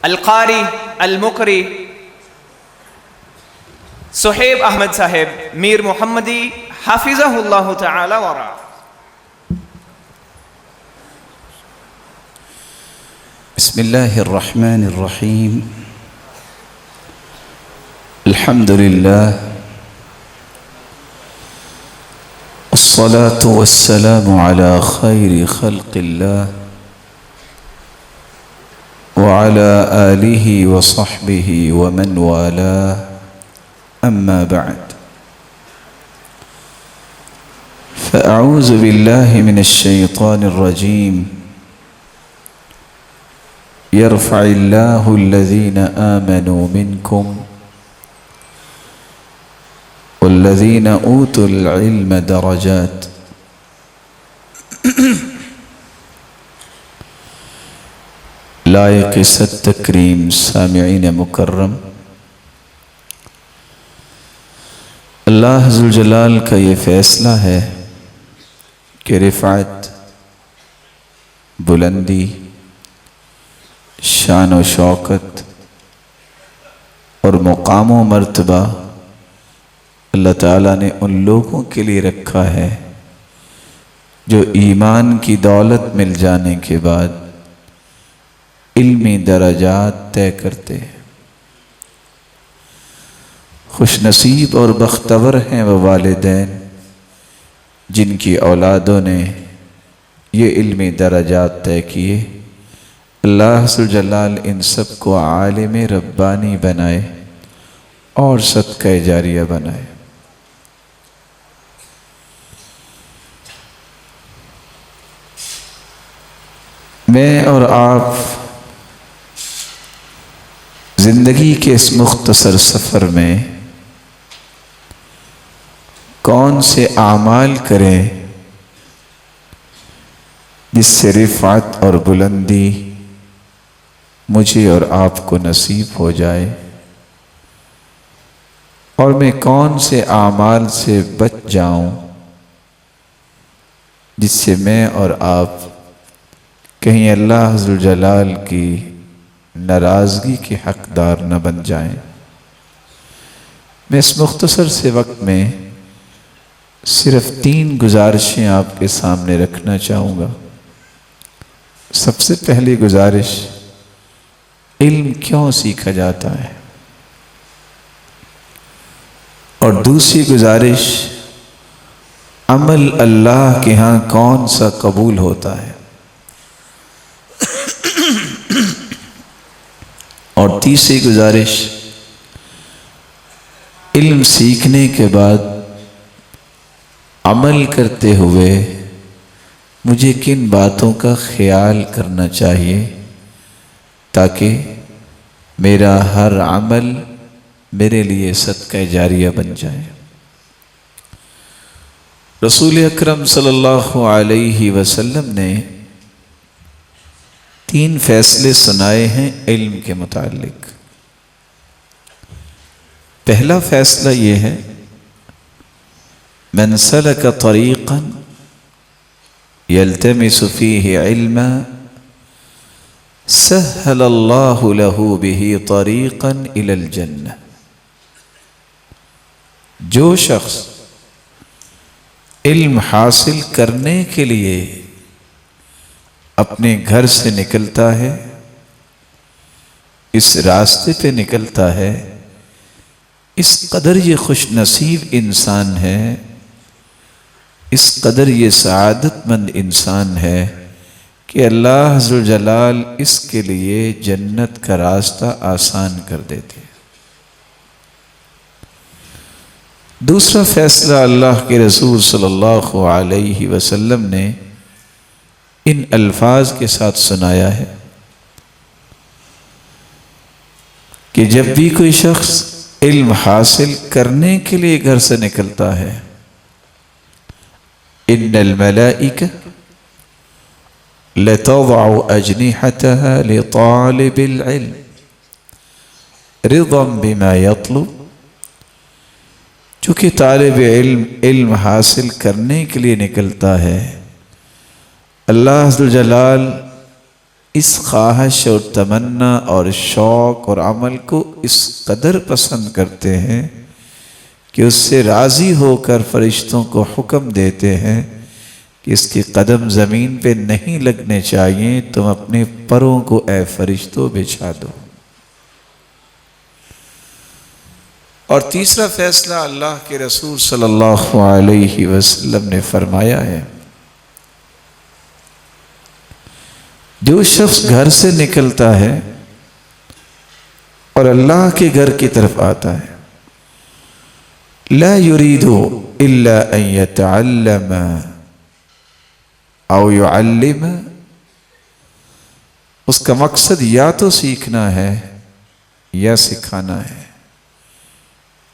القاری المقری سہیب احمد صاحب میر محمدی حافظہ اللہ تعالی ورعا۔ بسم اللہ الرحمن الرحیم، الحمد للہ والصلاة والسلام على خیر خلق اللہ وعلى آلہ وصحبہ ومن والاه، اما بعد فاعوذ باللہ من الشیطان الرجیم۔ يرفع الله الذين آمنوا منكم والذين أوتوا العلم درجات۔ لائق ست تکریم سامعین مکرم، اللہ ذوالجلال کا یہ فیصلہ ہے کہ رفعت، بلندی، شان و شوکت اور مقام و مرتبہ اللہ تعالیٰ نے ان لوگوں کے لیے رکھا ہے جو ایمان کی دولت مل جانے کے بعد علمی درجات طے کرتے ہیں۔ خوش نصیب اور بختور ہیں وہ والدین جن کی اولادوں نے یہ علمی درجات طے کیے۔ اللہ ذوالجلال ان سب کو عالم ربانی بنائے اور صدقہ جاریہ بنائے۔ میں اور آپ زندگی کے اس مختصر سفر میں کون سے اعمال کریں جس سے رفعت اور بلندی مجھے اور آپ کو نصیب ہو جائے، اور میں کون سے اعمال سے بچ جاؤں جس سے میں اور آپ کہیں اللہ ذوالجلال کی ناراضگی کے حقدار نہ بن جائیں۔ میں اس مختصر سے وقت میں صرف 3 گزارشیں آپ کے سامنے رکھنا چاہوں گا۔ سب سے پہلی گزارش، علم کیوں سیکھا جاتا ہے؟ اور دوسری گزارش، عمل اللہ کے ہاں کون سا قبول ہوتا ہے؟ اور تیسری گزارش، علم سیکھنے کے بعد عمل کرتے ہوئے مجھے کن باتوں کا خیال کرنا چاہیے تاکہ میرا ہر عمل میرے لیے صدقہ جاریہ بن جائے۔ رسول اکرم صلی اللہ علیہ وسلم نے 3 فیصلے سنائے ہیں علم کے متعلق۔ پہلا فیصلہ یہ ہے، من سلک طریقا یلتمس فیہ علما سہل اللہ لہ بہ طریقا الی الجنہ۔ جو شخص علم حاصل کرنے کے لیے اپنے گھر سے نکلتا ہے، اس راستے پہ نکلتا ہے، اس قدر یہ خوش نصیب انسان ہے، اس قدر یہ سعادت مند انسان ہے کہ اللہ ذوالجلال اس کے لیے جنت کا راستہ آسان کر دیتے ہیں۔ دوسرا فیصلہ اللہ کے رسول صلی اللہ علیہ وسلم نے ان الفاظ کے ساتھ سنایا ہے کہ جب بھی کوئی شخص علم حاصل کرنے کے لیے گھر سے نکلتا ہے، ان الملائکہ لتضع اجنحتها لطالب العلم رضا بما يطلب۔ چونکہ طالب علم حاصل کرنے کے لیے نکلتا ہے، اللہ ذوالجلال اس خواہش اور تمنا اور شوق اور عمل کو اس قدر پسند کرتے ہیں کہ اس سے راضی ہو کر فرشتوں کو حکم دیتے ہیں کہ اس کے قدم زمین پہ نہیں لگنے چاہیے، تم اپنے پروں کو اے فرشتوں بچھا دو۔ اور تیسرا فیصلہ اللہ کے رسول صلی اللہ علیہ وسلم نے فرمایا ہے، جو شخص گھر سے نکلتا ہے اور اللہ کے گھر کی طرف آتا ہے، لا يريد الا ان يتعلم او يعلم، اس کا مقصد یا تو سیکھنا ہے یا سکھانا ہے۔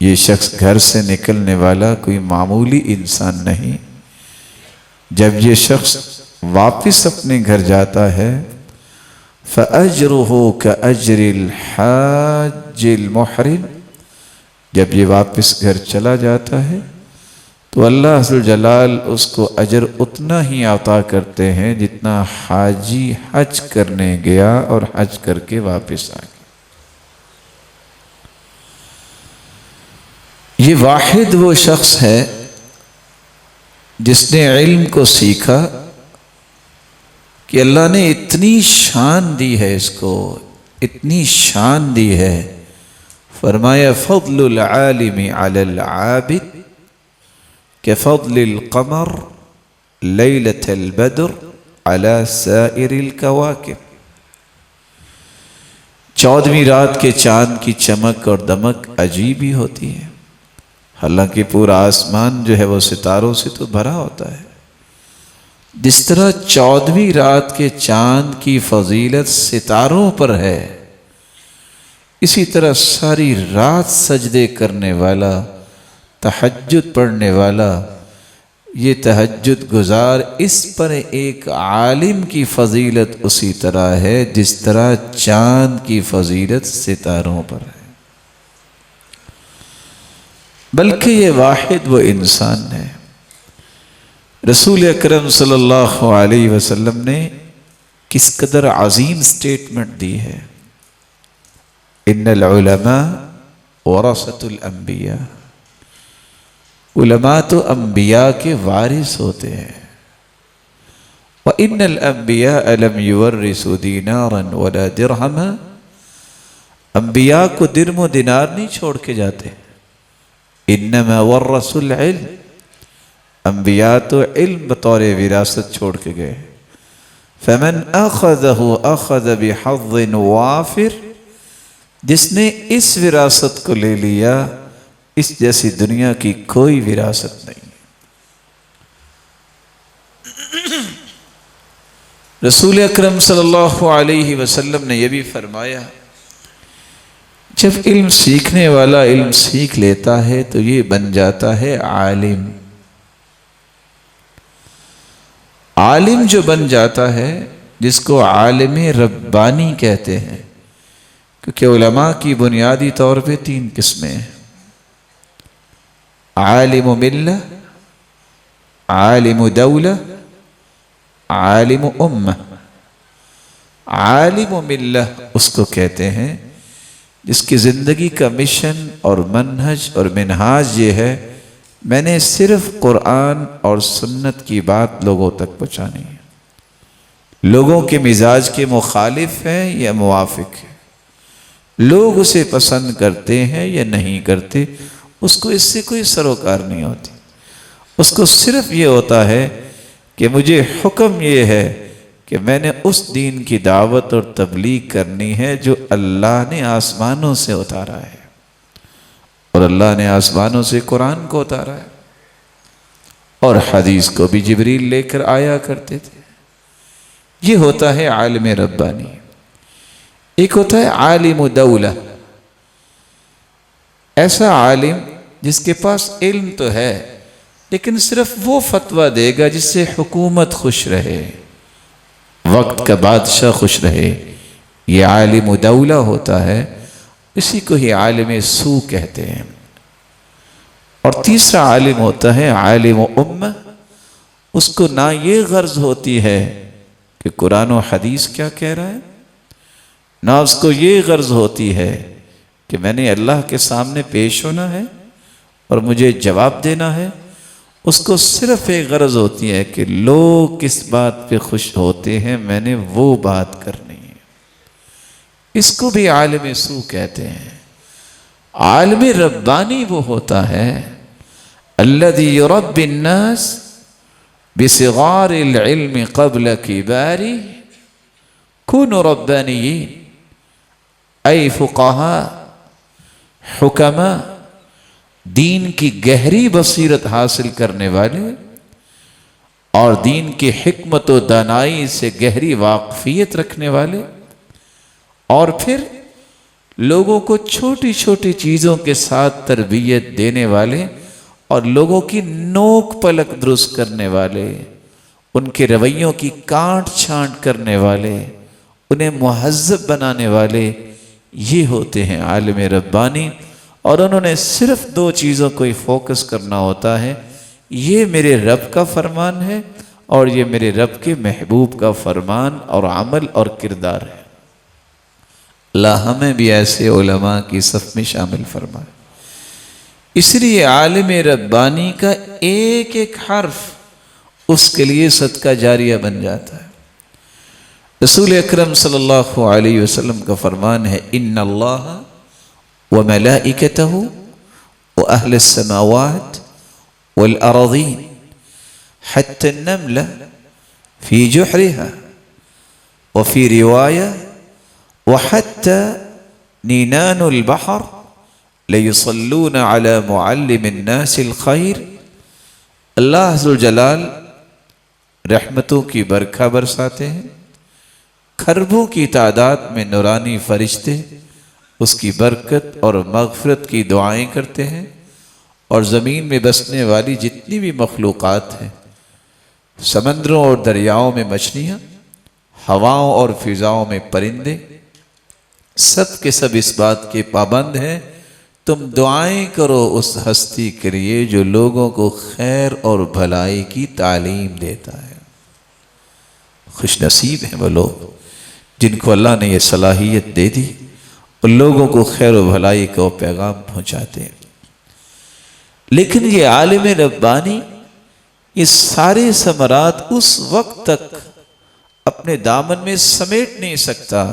یہ شخص گھر سے نکلنے والا کوئی معمولی انسان نہیں۔ جب یہ شخص واپس اپنے گھر جاتا ہے فَأَجْرُهُ كَأَجْرِ الْحَاجِّ الْمُحْرِمِ، جب یہ واپس گھر چلا جاتا ہے تو اللہ عز و جلال اس کو اجر اتنا ہی عطا کرتے ہیں جتنا حاجی حج کرنے گیا اور حج کر کے واپس آ گیا۔ یہ واحد وہ شخص ہے جس نے علم کو سیکھا کہ اللہ نے اتنی شان دی ہے، اس کو اتنی شان دی ہے، فرمایا فضل العالم علی العابد كفضل القمر لیلۃ البدر علی سائر الکواکب۔ 14ویں رات کے چاند کی چمک اور دمک عجیب ہی ہوتی ہے، حالانکہ پورا آسمان جو ہے وہ ستاروں سے تو بھرا ہوتا ہے۔ جس طرح 14ویں رات کے چاند کی فضیلت ستاروں پر ہے، اسی طرح ساری رات سجدے کرنے والا، تہجد پڑھنے والا، یہ تہجد گزار، اس پر ایک عالم کی فضیلت اسی طرح ہے جس طرح چاند کی فضیلت ستاروں پر ہے۔ بلکہ یہ واحد وہ انسان ہے۔ رسول اکرم صلی اللہ علیہ وسلم نے کس قدر عظیم سٹیٹمنٹ دی ہے، ان العلماء ورثۃ الانبیاء، علماء تو انبیاء کے وارث ہوتے ہیں۔ وَإِنَّ الْأَنْبِيَاءَ لَمْ يُوَرِّثُوا دِينَارًا وَلَا دِرْهَمًا، انبیاء کو درم و دینار نہیں چھوڑ کے جاتے، انما ورثوا العلم، انبیاء تو علم بطور وراثت چھوڑ کے گئے۔ فَمَنْ أَخَذَهُ أَخَذَ بِحَظٍ وَافِرٍ، جس نے اس وراثت کو لے لیا، اس جیسی دنیا کی کوئی وراثت نہیں۔ رسول اکرم صلی اللہ علیہ وسلم نے یہ بھی فرمایا، جب علم سیکھنے والا علم سیکھ لیتا ہے تو یہ بن جاتا ہے عالم۔ عالم جو بن جاتا ہے، جس کو عالم ربانی کہتے ہیں، کیونکہ علماء کی بنیادی طور پہ 3 قسمیں ہیں، عالم ملہ، عالم دولہ، عالم امہ۔ عالم ملہ اس کو کہتے ہیں جس کی زندگی کا مشن اور منہج اور منہاج یہ ہے، میں نے صرف قرآن اور سنت کی بات لوگوں تک پہنچانی ہے، لوگوں کے مزاج کے مخالف ہیں یا موافق ہیں، لوگ اسے پسند کرتے ہیں یا نہیں کرتے، اس کو اس سے کوئی سروکار نہیں ہوتی۔ اس کو صرف یہ ہوتا ہے کہ مجھے حکم یہ ہے کہ میں نے اس دین کی دعوت اور تبلیغ کرنی ہے جو اللہ نے آسمانوں سے اتارا ہے، اور اللہ نے آسمانوں سے قرآن کو اتارا ہے، اور حدیث کو بھی جبریل لے کر آیا کرتے تھے۔ یہ ہوتا ہے عالم ربانی۔ ایک ہوتا ہے عالم دولہ، ایسا عالم جس کے پاس علم تو ہے لیکن صرف وہ فتویٰ دے گا جس سے حکومت خوش رہے، وقت کا بادشاہ خوش رہے، یہ عالم دولہ ہوتا ہے، اسی کو ہی عالم سو کہتے ہیں۔ اور تیسرا عالم ہوتا ہے عالم امہ، اس کو نہ یہ غرض ہوتی ہے کہ قرآن و حدیث کیا کہہ رہا ہے، نہ اس کو یہ غرض ہوتی ہے کہ میں نے اللہ کے سامنے پیش ہونا ہے اور مجھے جواب دینا ہے. اس کو صرف ایک غرض ہوتی ہے کہ لوگ کس بات پہ خوش ہوتے ہیں میں نے وہ بات کرنی ہے. اس کو بھی عالم سو کہتے ہیں. عالم ربانی وہ ہوتا ہے الذي يربي الناس بصغار العلم قبل كباره كونوا ربانيين اے فقہاء حکماء، دین کی گہری بصیرت حاصل کرنے والے اور دین کی حکمت و دانائی سے گہری واقفیت رکھنے والے، اور پھر لوگوں کو چھوٹی چھوٹی چیزوں کے ساتھ تربیت دینے والے اور لوگوں کی نوک پلک درست کرنے والے، ان کے رویوں کی کانٹ چھانٹ کرنے والے، انہیں مہذب بنانے والے، یہ ہوتے ہیں عالم ربانی. اور انہوں نے صرف دو چیزوں کو ہی فوکس کرنا ہوتا ہے، یہ میرے رب کا فرمان ہے اور یہ میرے رب کے محبوب کا فرمان اور عمل اور کردار ہے. اللہ ہمیں بھی ایسے علماء کی صف میں شامل فرمائے. اس لیے عالم ربانی کا ایک ایک حرف اس کے لیے صدقہ جاریہ بن جاتا ہے. رسول اکرم صلی اللہ علیہ وسلم کا فرمان ہے ان اللہ وملائکتہ واہل السماوات والارضین حتی النملہ فی جحرها وفی روایہ وحتی نینان البحر لیصلون علی معلم الناس الخیر. اللہ عز و جلال رحمتوں کی برکھا برساتے ہیں، کھربوں کی تعداد میں نورانی فرشتے اس کی برکت اور مغفرت کی دعائیں کرتے ہیں، اور زمین میں بسنے والی جتنی بھی مخلوقات ہیں، سمندروں اور دریاؤں میں مچھلیاں، ہواؤں اور فضاؤں میں پرندے، سب کے سب اس بات کے پابند ہیں تم دعائیں کرو اس ہستی کے لیے جو لوگوں کو خیر اور بھلائی کی تعلیم دیتا ہے. خوش نصیب ہیں وہ لوگ جن کو اللہ نے یہ صلاحیت دے دی اور لوگوں کو خیر و بھلائی کا پیغام پہنچاتے ہیں. لیکن یہ عالم ربانی یہ سارے ثمرات اس وقت تک اپنے دامن میں سمیٹ نہیں سکتا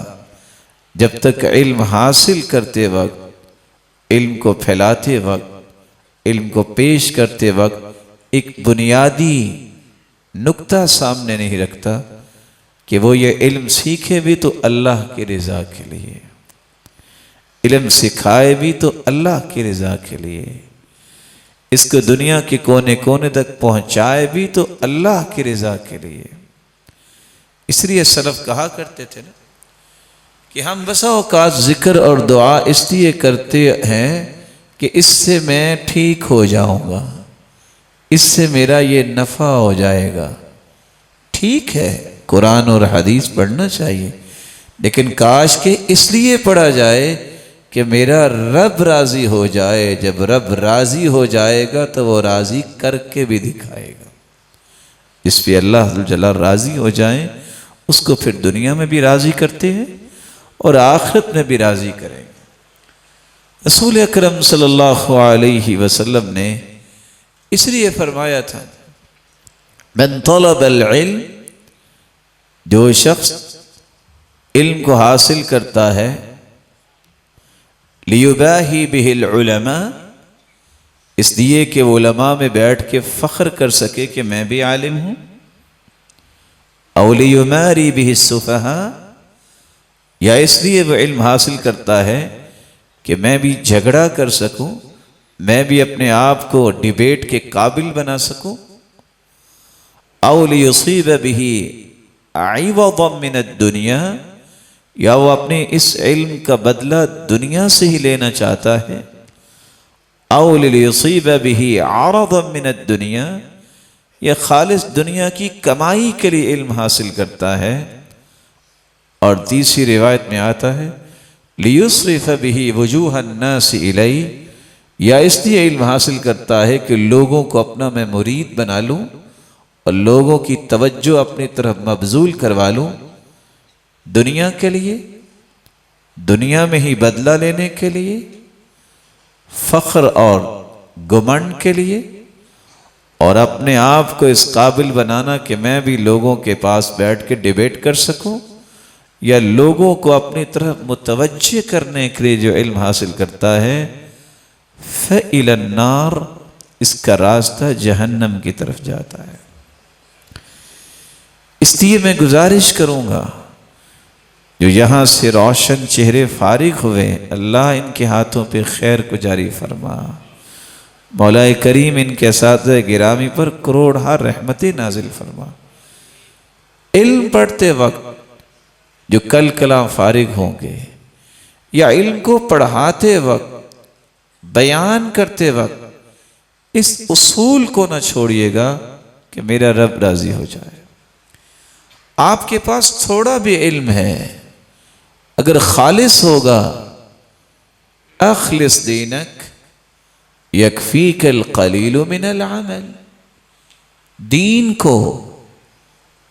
جب تک علم حاصل کرتے وقت، علم کو پھیلاتے وقت، علم کو پیش کرتے وقت ایک بنیادی نقطہ سامنے نہیں رکھتا کہ وہ یہ علم سیکھے بھی تو اللہ کی رضا کے لیے، علم سکھائے بھی تو اللہ کی رضا کے لیے، اس کو دنیا کے کونے کونے تک پہنچائے بھی تو اللہ کی رضا کے لیے. اس لیے سلف کہا کرتے تھے نا کہ ہم بسا اوقات ذکر اور دعا اس لیے کرتے ہیں کہ اس سے میں ٹھیک ہو جاؤں گا، اس سے میرا یہ نفع ہو جائے گا. ٹھیک ہے قرآن اور حدیث پڑھنا چاہیے، لیکن کاش کہ اس لیے پڑھا جائے کہ میرا رب راضی ہو جائے. جب رب راضی ہو جائے گا تو وہ راضی کر کے بھی دکھائے گا. جس پہ اللہ جل راضی ہو جائیں اس کو پھر دنیا میں بھی راضی کرتے ہیں اور آخرت میں بھی راضی کریں گے. رسول اکرم صلی اللہ علیہ وسلم نے اس لیے فرمایا تھا من طلب العلم، جو شخص علم کو حاصل کرتا ہے لیباہی بہ العلماء، اس لیے کہ وہ علماء میں بیٹھ کے فخر کر سکے کہ میں بھی عالم ہوں، او لیماری بہ السفہاء، یا اس لیے وہ علم حاصل کرتا ہے کہ میں بھی جھگڑا کر سکوں، میں بھی اپنے آپ کو ڈیبیٹ کے قابل بنا سکوں، او لیصیب بہ عوضا من الدنیا، یا وہ اپنے اس علم کا بدلہ دنیا سے ہی لینا چاہتا ہے، او لیصیب بہ عرضا من الدنیا، یا خالص دنیا کی کمائی کے لیے علم حاصل کرتا ہے. اور تیسری روایت میں آتا ہے لیصرف بہ وجوہ الناس الیہ، یا اس لیے علم حاصل کرتا ہے کہ لوگوں کو اپنا میں مرید بنا لوں اور لوگوں کی توجہ اپنی طرف مبذول کروا لوں دنیا کے لیے، دنیا میں ہی بدلہ لینے کے لیے، فخر اور گمنڈ کے لیے، اور اپنے آپ کو اس قابل بنانا کہ میں بھی لوگوں کے پاس بیٹھ کے ڈیبیٹ کر سکوں، یا لوگوں کو اپنی طرف متوجہ کرنے کے لیے جو علم حاصل کرتا ہے، فَإِلَى النَّارِ، اس کا راستہ جہنم کی طرف جاتا ہے۔ اس لیے میں گزارش کروں گا جو یہاں سے روشن چہرے فارغ ہوئے، اللہ ان کے ہاتھوں پہ خیر کو جاری فرما، مولا کریم ان کے اساتذہ گرامی پر کروڑہا رحمتیں نازل فرما۔ علم پڑھتے وقت جو کل کلاں فارغ ہوں گے، یا علم کو پڑھاتے وقت، بیان کرتے وقت، اس اصول کو نہ چھوڑیے گا کہ میرا رب راضی ہو جائے۔ آپ کے پاس تھوڑا بھی علم ہے، اگر خالص ہوگا، اخلص دینک یکفیک القلیل من العمل، دین کو،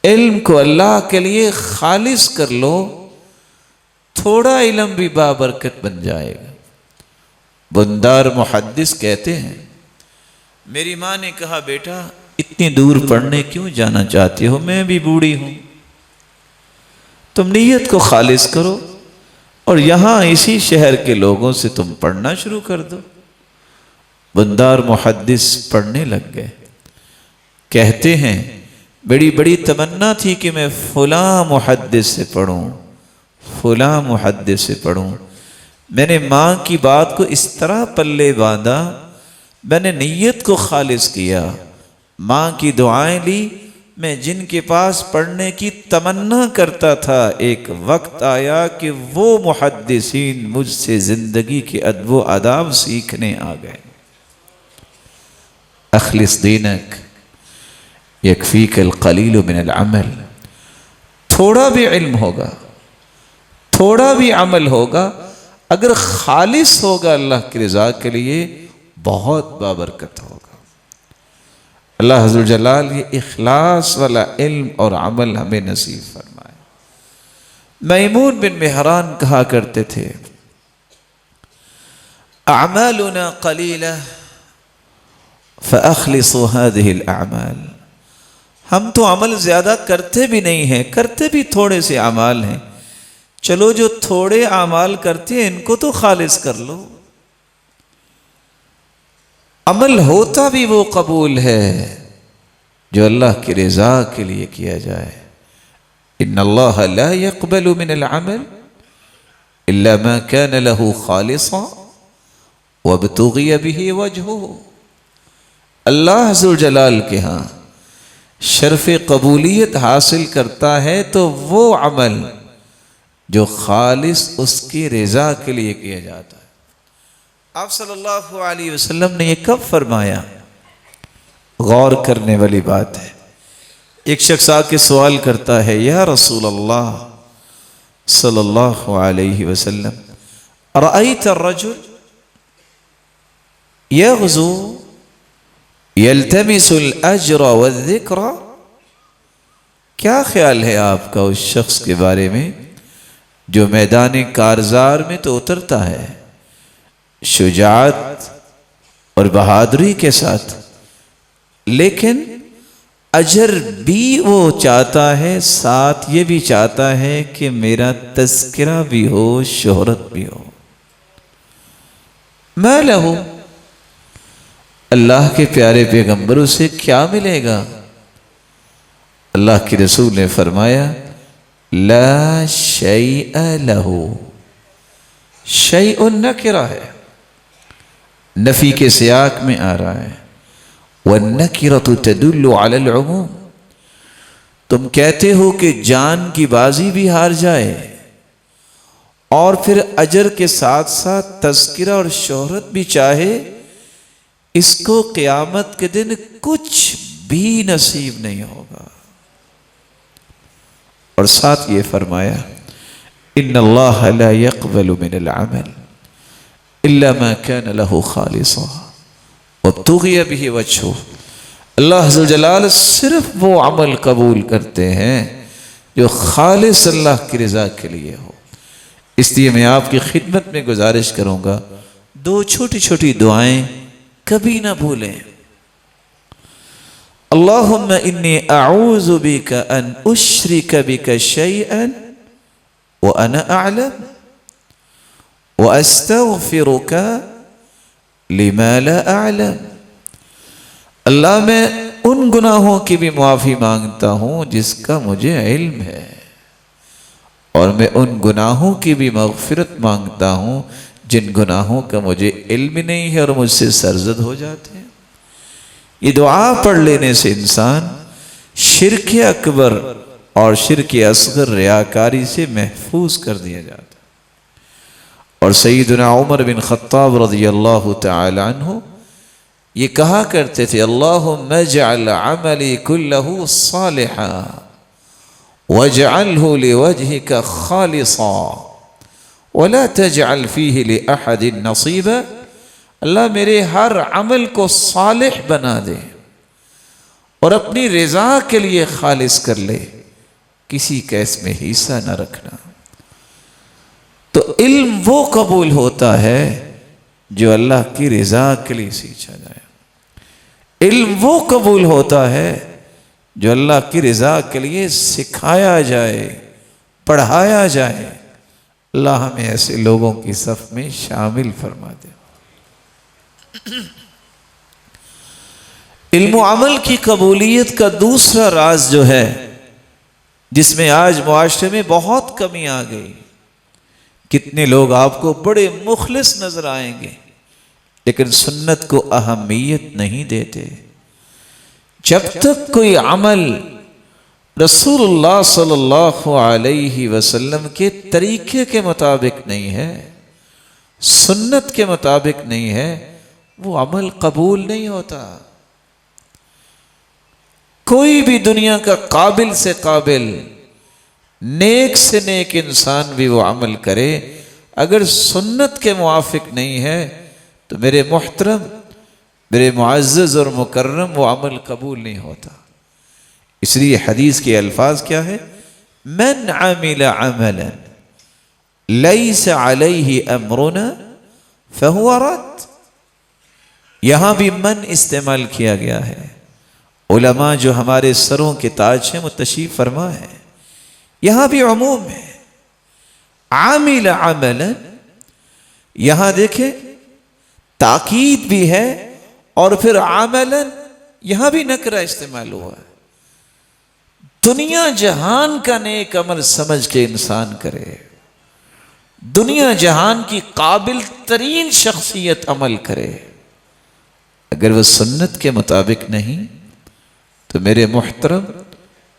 علم کو اللہ کے لیے خالص کر لو، تھوڑا علم بھی بابرکت بن جائے گا۔ بندار محدث کہتے ہیں، میری ماں نے کہا بیٹا اتنی دور پڑھنے کیوں جانا چاہتی ہو، میں بھی بوڑھی ہوں، تم نیت کو خالص کرو اور یہاں اسی شہر کے لوگوں سے تم پڑھنا شروع کر دو۔ بندار محدث پڑھنے لگ گئے، کہتے ہیں بڑی بڑی تمنا تھی کہ میں فلاں محدث سے پڑھوں، فلاں محدث سے پڑھوں۔ میں نے ماں کی بات کو اس طرح پلے باندھا، میں نے نیت کو خالص کیا، ماں کی دعائیں لی، میں جن کے پاس پڑھنے کی تمنا کرتا تھا، ایک وقت آیا کہ وہ محدثین مجھ سے زندگی کے ادب و آداب سیکھنے آ گئے۔ اخلص دینک یکفیک القلیل من العمل، تھوڑا بھی علم ہوگا، تھوڑا بھی عمل ہوگا، اگر خالص ہوگا اللہ کی رضا کے لیے، بہت بابرکت ہوگا۔ اللہ حضر جلال یہ اخلاص والا علم اور عمل ہمیں نصیب فرمائے۔ میمون بن مہران کہا کرتے تھے، اعمالنا قلیلہ فاخلصوا هذه الاعمال، ہم تو عمل زیادہ کرتے بھی نہیں ہیں، کرتے بھی تھوڑے سے اعمال ہیں، چلو جو تھوڑے اعمال کرتے ہیں ان کو تو خالص کر لو۔ عمل ہوتا بھی وہ قبول ہے جو اللہ کی رضا کے لیے کیا جائے۔ ان اللہ لا يقبل من العمل الا ما كان له خالصا وابتغي به وجهه، اللہ ذو جلال کے ہاں شرف قبولیت حاصل کرتا ہے تو وہ عمل جو خالص اس کی رضا کے لیے کیا جاتا ہے۔ آپ صلی اللہ علیہ وسلم نے یہ کب فرمایا؟ غور کرنے والی بات ہے۔ ایک شخص آ کے سوال کرتا ہے، یا رسول اللہ صلی اللہ علیہ وسلم، رأیت الرجل یغزو یلتمس الاجر والذکر، کیا خیال ہے آپ کا اس شخص کے بارے میں جو میدان کارزار میں تو اترتا ہے شجاعت اور بہادری کے ساتھ، لیکن اجر بھی وہ چاہتا ہے، ساتھ یہ بھی چاہتا ہے کہ میرا تذکرہ بھی ہو، شہرت بھی ہو۔ ما لہو، اللہ کے پیارے پیغمبروں سے کیا ملے گا؟ اللہ کے رسول نے فرمایا، لا شیء لہو، شیء نکرہ ہے، نفی کے سیاق میں آ رہا ہے، والنکرۃ تدل علی العموم، تم کہتے ہو کہ جان کی بازی بھی ہار جائے اور پھر اجر کے ساتھ ساتھ تذکرہ اور شہرت بھی چاہے، اس کو قیامت کے دن کچھ بھی نصیب نہیں ہوگا۔ اور ساتھ یہ فرمایا، ان اللہ لا يقبل من العمل الا ما كان له خالصا وابتغي به وجهه، اللہ عز و جلال صرف وہ عمل قبول کرتے ہیں جو خالص اللہ کی رضا کے لیے ہو۔ اس لیے میں آپ کی خدمت میں گزارش کروں گا، دو چھوٹی چھوٹی دعائیں کبھی نہ بھولیں۔ اللہم انی اعوذ بک ان اشرک بک شیئا وانا اعلم واستغفرک لما لا اعلم۔ اللہ میں ان گناہوں کی بھی معافی مانگتا ہوں جس کا مجھے علم ہے، اور میں ان گناہوں کی بھی مغفرت مانگتا ہوں جن گناہوں کا مجھے علم نہیں ہے اور مجھ سے سرزد ہو جاتے ہیں۔ یہ دعا پڑھ لینے سے انسان شرک اکبر اور شرک اصغر ریاکاری سے محفوظ کر دیا جاتا ہے۔ اور سیدنا عمر بن خطاب رضی اللہ تعالی عنہ یہ کہا کرتے تھے، اللہم اجعل عملی کلہ صالحا واجعلہ لوجہک خالصا ولا تجعل فیہ لأحد نصیبا۔ اللہ میرے ہر عمل کو صالح بنا دے اور اپنی رضا کے لیے خالص کر لے، کسی کا اس میں حصہ نہ رکھنا۔ تو علم وہ قبول ہوتا ہے جو اللہ کی رضا کے لیے سیکھا جائے، علم وہ قبول ہوتا ہے جو اللہ کی رضا کے لیے سکھایا جائے، پڑھایا جائے۔ اللہ ہمیں ایسے لوگوں کی صف میں شامل فرما دے۔ علم و عمل کی قبولیت کا دوسرا راز جو ہے، جس میں آج معاشرے میں بہت کمی آ گئی، کتنے لوگ آپ کو بڑے مخلص نظر آئیں گے لیکن سنت کو اہمیت نہیں دیتے۔ جب تک کوئی عمل رسول اللہ صلی اللہ علیہ وسلم کے طریقے کے مطابق نہیں ہے، سنت کے مطابق نہیں ہے، وہ عمل قبول نہیں ہوتا۔ کوئی بھی دنیا کا قابل سے قابل، نیک سے نیک انسان بھی وہ عمل کرے، اگر سنت کے موافق نہیں ہے تو میرے محترم، میرے معزز اور مکرم، وہ عمل قبول نہیں ہوتا۔ اس لیے حدیث کے الفاظ کیا ہے؟ من عمل عملا لیس علیہ امرنا فہو رد۔ یہاں بھی من استعمال کیا گیا ہے۔ علماء جو ہمارے سروں کے تاج ہیں وہ تشریف فرما ہے، یہاں بھی عموم ہے۔ عامل عملا، یہاں دیکھیں تاکید بھی ہے، اور پھر عملا یہاں بھی نکرہ استعمال ہوا ہے۔ دنیا جہان کا نیک عمل سمجھ کے انسان کرے، دنیا جہان کی قابل ترین شخصیت عمل کرے، اگر وہ سنت کے مطابق نہیں تو میرے محترم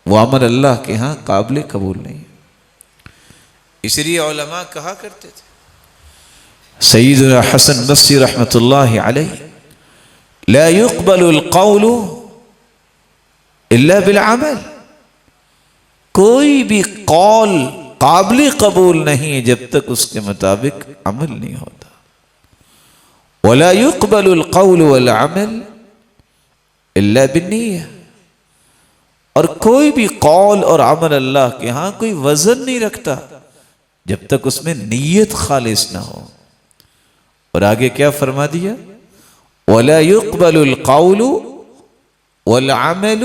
وہ عمل اللہ کے ہاں قابل قبول نہیں۔ اس لیے علماء کہا کرتے تھے، سیدنا حسن بصری رحمۃ اللہ علیہ، لا يقبل القول الا بالعمل۔ کوئی بھی قول قابل قبول نہیں جب تک اس کے مطابق عمل نہیں ہوتا۔ ولا يقبل القول والعمل الا بالنیہ، اور کوئی بھی قول اور عمل اللہ کے ہاں کوئی وزن نہیں رکھتا جب تک اس میں نیت خالص نہ ہو۔ اور آگے کیا فرما دیا؟ ولا يقبل القول والعمل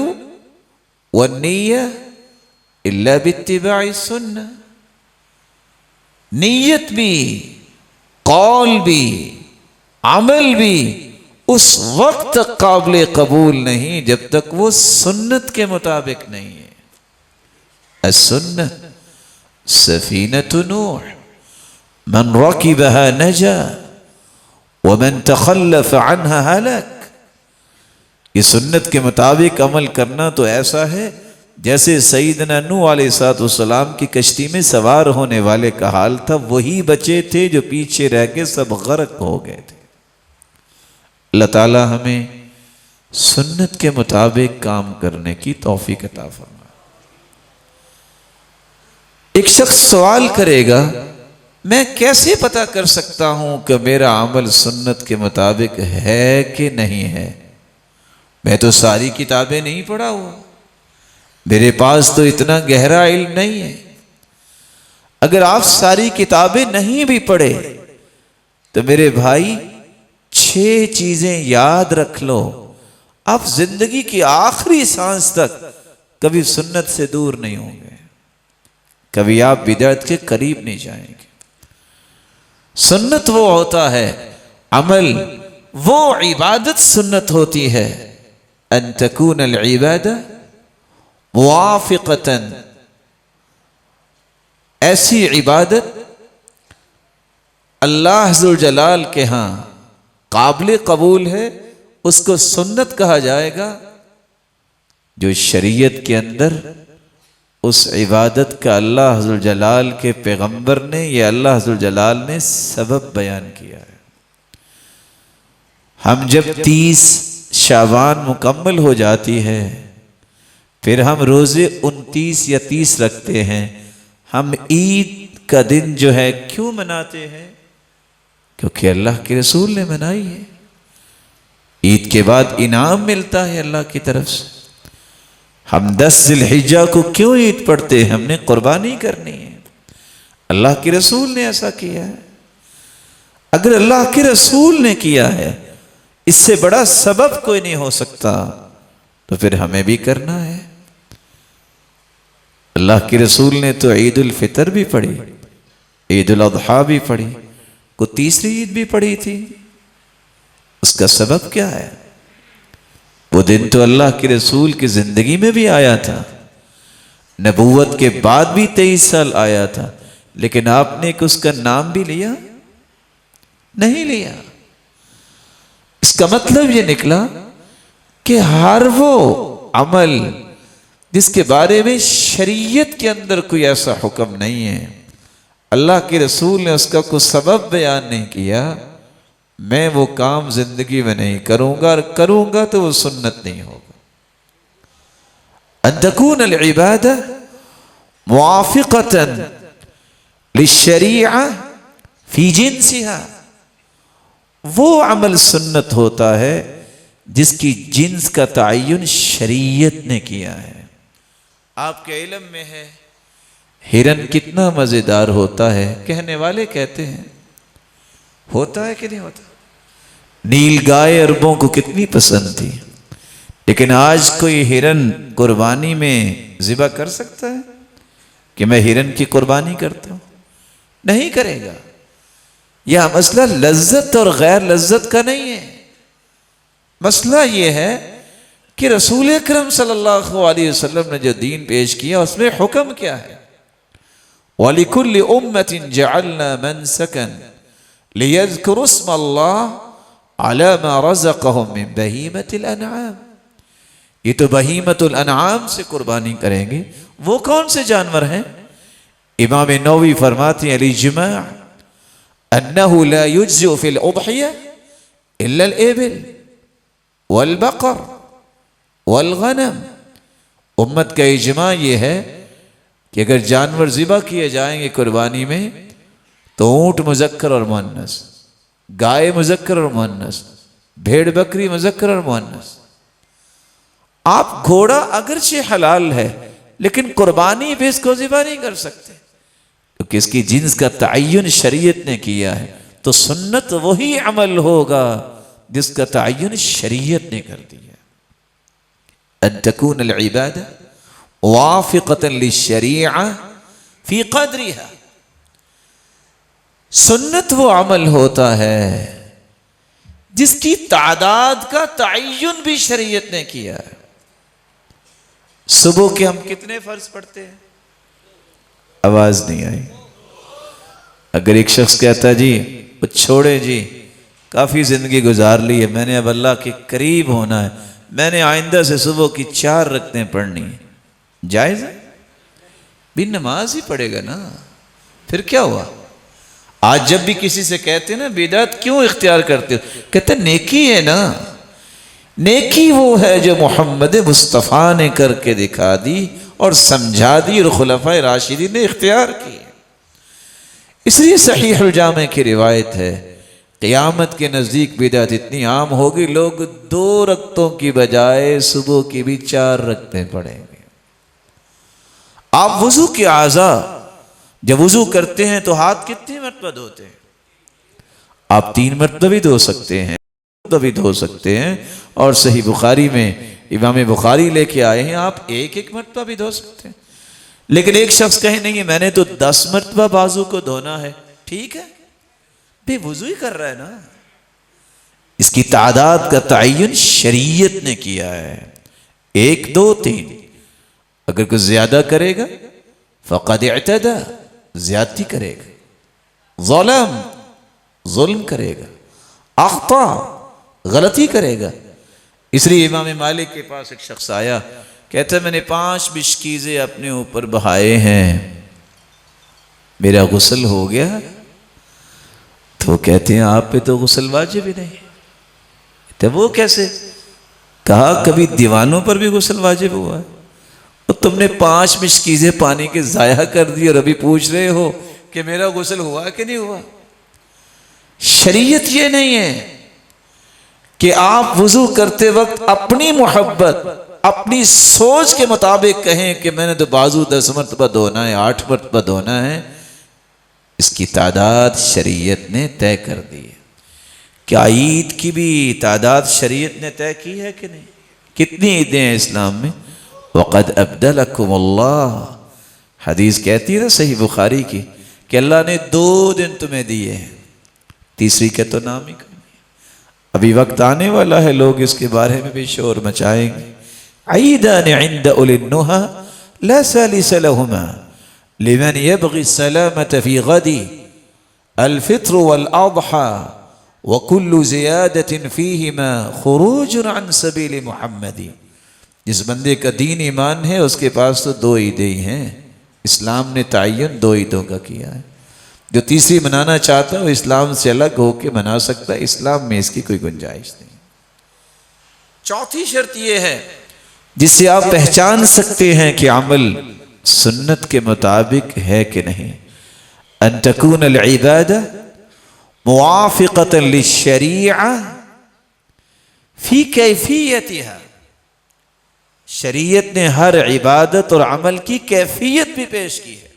والنیہ الا باتباع السنہ۔ نیت بھی، قول بھی، عمل بھی اس وقت تک قابل قبول نہیں جب تک وہ سنت کے مطابق نہیں ہے۔ السنہ سفینۃ نوح، من رکبها نجا ومن تخلف عنها ہلک۔ یہ سنت کے مطابق عمل کرنا تو ایسا ہے جیسے سیدنا نوح علیہ السلام کی کشتی میں سوار ہونے والے کا حال تھا، وہی بچے تھے جو پیچھے رہ کے سب غرق ہو گئے تھے۔ اللہ تعالی ہمیں سنت کے مطابق کام کرنے کی توفیق عطا فرمائے۔ ایک شخص سوال کرے گا، میں کیسے پتہ کر سکتا ہوں کہ میرا عمل سنت کے مطابق ہے کہ نہیں ہے؟ میں تو ساری کتابیں نہیں پڑھا ہوا، میرے پاس تو اتنا گہرا علم نہیں ہے۔ اگر آپ ساری کتابیں نہیں بھی پڑھے تو میرے بھائی 6 چیزیں یاد رکھ لو، آپ زندگی کی آخری سانس تک کبھی سنت سے دور نہیں ہوں گے، کبھی آپ بدعت کے قریب نہیں جائیں گے۔ سنت وہ ہوتا ہے عمل، وہ عبادت سنت ہوتی ہے ان تکون العبادہ موافقتا، ایسی عبادت اللہ ذوالجلال کے ہاں قابل قبول ہے، اس کو سنت کہا جائے گا جو شریعت کے اندر اس عبادت کا اللہ ذوالجلال کے پیغمبر نے یا اللہ ذوالجلال نے سبب بیان کیا ہے۔ ہم جب 30 شعبان مکمل ہو جاتی ہے، پھر ہم روزے 29 یا 30 رکھتے ہیں، ہم عید کا دن جو ہے کیوں مناتے ہیں؟ کیونکہ اللہ کے رسول نے منائی ہے۔ عید کے بعد انعام ملتا ہے اللہ کی طرف سے۔ ہم 10 ذی الحجہ کو کیوں عید پڑھتے ہیں؟ ہم نے قربانی کرنی ہے، اللہ کے رسول نے ایسا کیا ہے۔ اگر اللہ کے رسول نے کیا ہے، اس سے بڑا سبب کوئی نہیں ہو سکتا، تو پھر ہمیں بھی کرنا ہے۔ اللہ کے رسول نے تو عید الفطر بھی پڑھی، عید الاضحیٰ بھی پڑھی، کو تیسری عید بھی پڑھی تھی۔ اس کا سبب کیا ہے؟ وہ دن تو اللہ کے رسول کی زندگی میں بھی آیا تھا، نبوت کے بعد بھی 23 سال آیا تھا، لیکن آپ نے اس کا نام بھی لیا نہیں لیا۔ اس کا مطلب یہ نکلا کہ ہر وہ عمل جس کے بارے میں شریعت کے اندر کوئی ایسا حکم نہیں ہے، اللہ کے رسول نے اس کا کوئی سبب بیان نہیں کیا، میں وہ کام زندگی میں نہیں کروں گا، اور کروں گا تو وہ سنت نہیں ہوگا۔ ان تکون العبادہ موافقتا للشریعہ فی جنسہا، وہ عمل سنت ہوتا ہے جس کی جنس کا تعین شریعت نے کیا ہے۔ آپ کے علم میں ہے ہرن کتنا مزیدار ہوتا ہے، کہنے والے کہتے ہیں ہوتا ہے کہ نہیں ہوتا؟ نیل گائے عربوں کو کتنی پسند تھی، لیکن آج کوئی ہرن قربانی میں ذبح کر سکتا ہے کہ میں ہرن کی قربانی کرتا ہوں؟ نہیں کرے گا۔ یہ مسئلہ لذت اور غیر لذت کا نہیں ہے، مسئلہ یہ ہے کہ رسول اکرم صلی اللہ علیہ وسلم نے جو دین پیش کیا اس میں حکم کیا ہے؟ وَلِكُلِّ أُمَّةٍ جَعَلْنَا مَنْسَكًا لِيَذْكُرُوا اسْمَ اللَّهِ عَلَى مَا رَزَقَهُم مِّن بَهِيمَةِ الْأَنْعَامِ، یہ تو بہیمۃ الانعام سے قربانی کریں گے۔ وہ کون سے جانور ہیں؟ امام نووی فرماتے ہیں الإجماع أنه لا يجزئ في الأضحية إلا الإبل والبقر والغنم۔ امت کا اجماع یہ ہے کہ اگر جانور ذبح کیے جائیں گے قربانی میں تو اونٹ مذکر اور مؤنث، گائے مذکر اور مؤنث، بھیڑ بکری مذکر اور مؤنث۔ آپ گھوڑا اگرچہ حلال ہے لیکن قربانی پہ اس کو ذبح نہیں کر سکتے کیونکہ اس کی جنس کا تعین شریعت نے کیا ہے، تو سنت وہی عمل ہوگا جس کا تعین شریعت نے کر دیا۔ ان تکون العبادہ وافقتا للشریعہ فی قدرها، سنت وہ عمل ہوتا ہے جس کی تعداد کا تعین بھی شریعت نے کیا ہے۔ صبح کے ہم کتنے فرض پڑھتے ہیں؟ آواز نہیں آئی۔ اگر ایک شخص کہتا ہے جی وہ چھوڑے جی کافی زندگی گزار لی ہے، میں نے اب اللہ کے قریب ہونا ہے، میں نے آئندہ سے صبح کی 4 رکعتیں پڑھنی ہیں، جائز ہے؟ بھی نماز ہی پڑھے گا نا، پھر کیا ہوا؟ آج جب بھی کسی سے کہتے ہیں نا بدعت کیوں اختیار کرتے ہو، کہتے ہیں نیکی ہے نا۔ نیکی وہ ہے جو محمد مصطفیٰ نے کر کے دکھا دی اور سمجھا دی اور خلفائے راشدین نے اختیار کی۔ اس لیے صحیح الجامع کی روایت ہے قیامت کے نزدیک بدعت اتنی عام ہوگی، لوگ 2 رکعتوں کی بجائے صبح کی بھی 4 رکعتیں پڑھیں گے۔ آپ وضو کے اعضاء جب وضو کرتے ہیں تو ہاتھ کتنی مرتبہ دھوتے ہیں؟ آپ 3 مرتبہ بھی دھو سکتے ہیں، بھی دھو سکتے ہیں، اور صحیح بخاری میں امام بخاری لے کے آئے ہیں آپ 1 مرتبہ بھی دھو سکتے ہیں۔ لیکن ایک شخص کہے نہیں میں نے تو 10 مرتبہ بازو کو دھونا ہے، ٹھیک ہے بے وضو ہی کر رہا ہے نا۔ اس کی تعداد کا تعین شریعت نے کیا ہے، 1 2 3۔ اگر کوئی زیادہ کرے گا فقد اعتدى، زیادتی کرے گا، ظلم کرے گا، اخطا، غلطی کرے گا۔ اس لیے امام مالک کے پاس ایک شخص آیا، کہتا ہے میں نے 5 مشکیزیں اپنے اوپر بہائے ہیں، میرا غسل ہو گیا؟ تو کہتے ہیں آپ پہ تو غسل واجب ہی نہیں۔ تو وہ کیسے؟ کہا کبھی دیوانوں پر بھی غسل واجب ہوا ہے؟ تو تم نے 5 مشکیزیں پانی کے ضائع کر دی اور ابھی پوچھ رہے ہو کہ میرا غسل ہوا کہ نہیں ہوا؟ شریعت یہ نہیں ہے کہ آپ وضو کرتے وقت اپنی محبت، اپنی سوچ کے مطابق کہیں کہ میں نے تو بازو 10 مرتبہ دھونا ہے، 8 مرتبہ دھونا ہے۔ اس کی تعداد شریعت نے طے کر دی ہے۔ کیا عید کی بھی تعداد شریعت نے طے کی ہے کہ نہیں؟ کتنی عیدیں ہیں اسلام میں؟ وَقَدْ أَبْدَلَكُمُ اللَّهُ، حدیث کہتی ہے نا صحیح بخاری کی کہ اللہ نے 2 دن تمہیں دیے ہیں، تیسری کا تو نام ہی کا نہیں۔ ابھی وقت آنے والا ہے لوگ اس کے بارے میں بھی شور مچائیں گے۔ عیدان عند اولی النہى لا ثالث لهما لمن يبغي السلامة في غد الفطر والأضحى وكل زيادة فيهما خروج عن سبيل محمد۔ جس بندے کا دین ایمان ہے اس کے پاس تو 2 عیدیں ہی ہیں، اسلام نے تعین 2 عیدوں کا کیا ہے۔ جو تیسری منانا چاہتا ہے وہ اسلام سے الگ ہو کے منا سکتا ہے، اسلام میں اس کی کوئی گنجائش نہیں۔ چوتھی شرط یہ ہے جس سے آپ پہچان سکتے ہیں کہ عمل سنت کے مطابق ہے کہ نہیں، ان تکون العبادہ موافقۃ للشریعہ فی کیفیتها۔ شریعت نے ہر عبادت اور عمل کی کیفیت بھی پیش کی ہے۔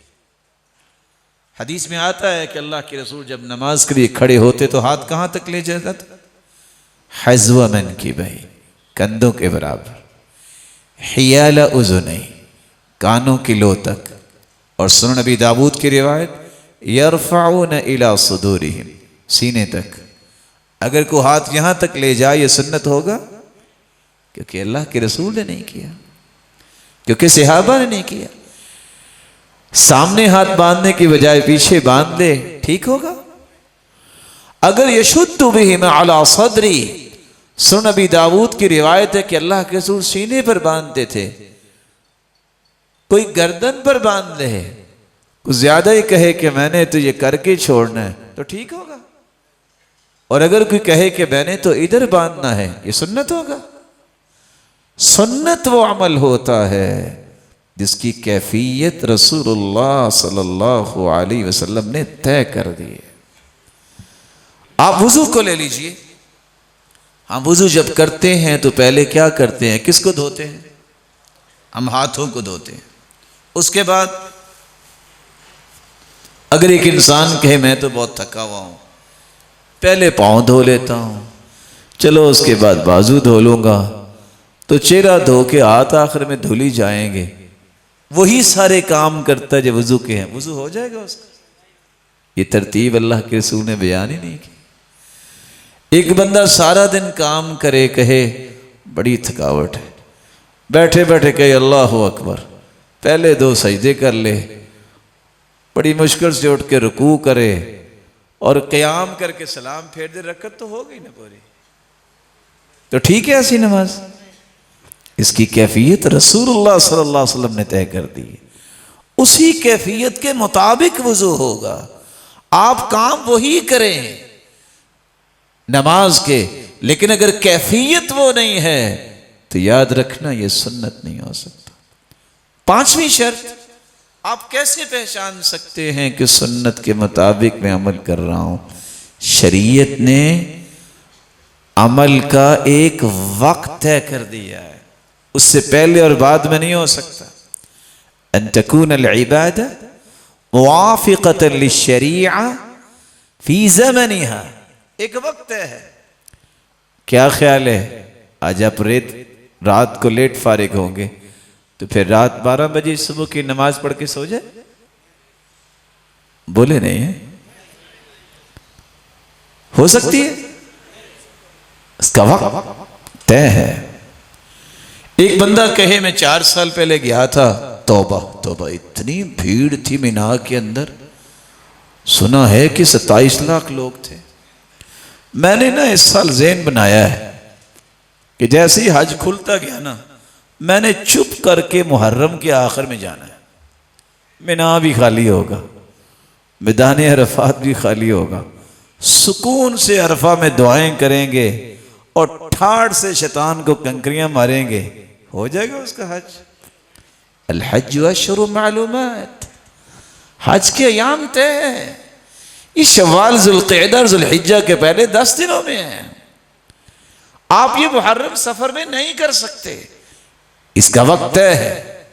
حدیث میں آتا ہے کہ اللہ کے رسول جب نماز کے لیے کھڑے ہوتے تو ہاتھ کہاں تک لے جاتا تھا؟ حذو منکبیہ، کندھوں کے برابر، حیال اذنیہ، کانوں کی لو تک، اور سنن نبی داؤد کی روایت یرفعون الی صدورہم، سینے تک۔ اگر کوئی ہاتھ یہاں تک لے جائے یہ سنت ہوگا؟ کیونکہ اللہ کے رسول نے نہیں کیا، کیونکہ صحابہ نے نہیں کیا۔ سامنے ہاتھ باندھنے کی بجائے پیچھے باندھ لے، ٹھیک ہوگا؟ اگر یشد بہما علی صدری، سنن نبی داؤد کی روایت ہے کہ اللہ کے رسول سینے پر باندھتے تھے، کوئی گردن پر باندھ لے، کوئی زیادہ ہی کہے کہ میں نے تو یہ کر کے چھوڑنا ہے تو ٹھیک ہوگا، اور اگر کوئی کہے کہ میں نے تو ادھر باندھنا ہے یہ سنت ہوگا؟ سنت وہ عمل ہوتا ہے جس کی کیفیت رسول اللہ صلی اللہ علیہ وسلم نے طے کر دی ہے۔ آپ وضو کو لے لیجئے، ہم وضو جب کرتے ہیں تو پہلے کیا کرتے ہیں؟ کس کو دھوتے ہیں؟ ہم ہاتھوں کو دھوتے ہیں۔ اس کے بعد اگر ایک انسان کہے میں تو بہت تھکا ہوا ہوں، پہلے پاؤں دھو لیتا ہوں، چلو اس کے بعد بازو دھو لوں گا، تو چہرہ دھو کے ہاتھ آخر میں دھلی جائیں گے، وہی سارے کام کرتا ہے جو وضو کے ہیں، وضو ہو جائے گا اس کا؟ یہ ترتیب اللہ کے رسول نے بیان ہی نہیں کی۔ ایک بندہ سارا دن کام کرے، کہے بڑی تھکاوٹ ہے، بیٹھے بیٹھے کہے اللہ اکبر، پہلے 2 سجدے کر لے، بڑی مشکل سے اٹھ کے رکوع کرے اور قیام کر کے سلام پھیر دے، رکعت تو ہو گئی نا پوری، تو ٹھیک ہے ایسی نماز؟ اس کی کیفیت رسول اللہ صلی اللہ علیہ وسلم نے طے کر دی، اسی کیفیت کے مطابق وضو ہوگا۔ آپ کام وہی کریں نماز کے، لیکن اگر کیفیت وہ نہیں ہے تو یاد رکھنا یہ سنت نہیں ہو سکتا۔ 5ویں شرط، آپ کیسے پہچان سکتے ہیں کہ سنت کے مطابق میں عمل کر رہا ہوں؟ شریعت نے عمل کا ایک وقت طے کر دیا ہے، اس سے پہلے اور بعد میں نہیں ہو سکتا۔ ان تکون العبادہ موافقۃ للشریعہ فی زمنہا، ایک وقت ہے۔ کیا خیال ہے آج آپ رات کو لیٹ فارغ ہوں گے تو پھر رات 12 بجے صبح کی نماز پڑھ کے سو جائے؟ بولے نہیں ہے؟ ہو سکتی ہے؟ اس کا وقت طے ہے۔ ایک بندہ کہے میں 4 سال پہلے گیا تھا، توبہ توبہ اتنی بھیڑ تھی مینا کے اندر، سنا ہے کہ 27 لاکھ لوگ تھے۔ میں نے نا اس سال ذہن بنایا ہے کہ جیسے ہی حج کھلتا گیا نا، میں نے چپ کر کے محرم کے آخر میں جانا ہے۔ مینا بھی خالی ہوگا، میدان عرفات بھی خالی ہوگا، سکون سے عرفہ میں دعائیں کریں گے اور ٹھاڑ سے شیطان کو کنکریاں ماریں گے، ہو جائے گا اس کا حج۔ الحج اشہر معلومات، حج کے ایام طے ہیں۔ یہ شوال، ذوالقعدہ اور ذوالحجہ کے پہلے 10 دنوں میں ہیں۔ آپ یہ محرم سفر میں نہیں کر سکتے، اس کا وقت طے ہے۔